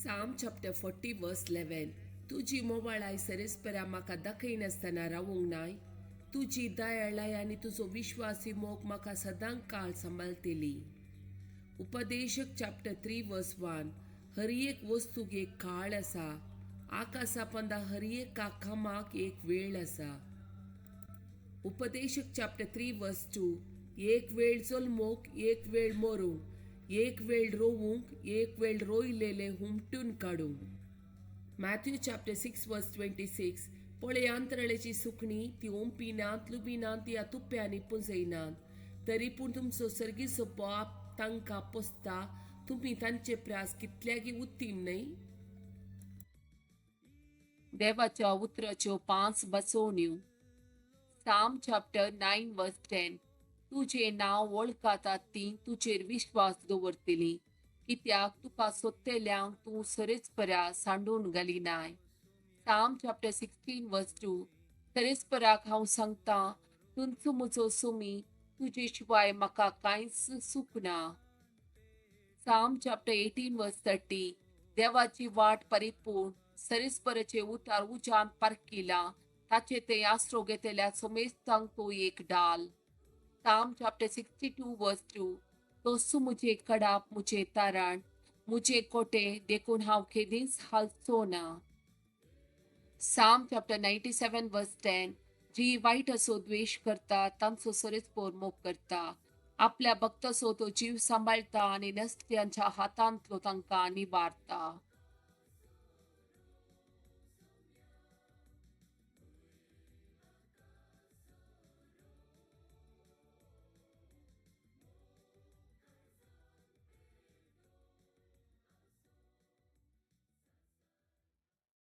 Psalm chapter 40 verse 11. तुझी मोबाळाय सरेस्परा म्हाका दाखयनासतना रावूंक नाय. तुझी दयाळाय आनी तुजो विश्वासी मोग म्हाका सदांच काळ सांबाळटली. उपदेशक चॅप्टर 3 वर्स 1. हर एक वस्तूक एक काळ आसा. आकाशा पंदा हर एका कामाक एक वेळ आसा. उपदेशक चॅप्टर 3 वर्स 2. एक वेळ जल्मोक, एक वेळ मरूंक, एक वेळ रोवूंक, एक वेळ रोयलेले हुमटून काडूंक. मॅथ्यू चॅप्टर 6 वर्स 26. पळय अंतराळाची सुकणी, ती ओंपिनात, लुबिनात, या तुप्यांनी पुंजयनात. तरी पूण तुमचो सर्गीचो बाप तांकां पोसता. तुम्ही तांचे प्रास कितल्यागी उत्तीम न्हय? देवाच्या उतराच्यो 5 बसवण्यो. Psalm chapter 9 verse 10. तुझे नाव वळखातात ती तुझेर विश्वास दवरतली, कित्याक तुका सोदतल्यांक तू सरेस्परा सांडून घालिनाय. Psalm chapter 16 verse 2. सरेस्पराक हांव सांगता, तुमचो म्हजो सुमी, तुजे शिवाय म्हाका कांयच सुखना. Psalm chapter 18 verse 30. देवाची वाट परिपूर्ण, सरेस्पराचे उतार उजान पारखिला, ताचे ते आसरो घेतल्या सोमेस्तांक तो एक डाल. Psalm chapter 62 verse 2. तोसू मुझे कडाप मुझे तारण, मुझे कोटे देखून हांव केदींच हालचो ना. Psalm chapter 97 verse 10. जी वाईट असो द्वेष करता तांचो सरेस्पोर मोग करता. आपल्या भक्ताचो तो जीव सांभाळता आणि नसत्यांच्या हातांतलो तांकां निवारता.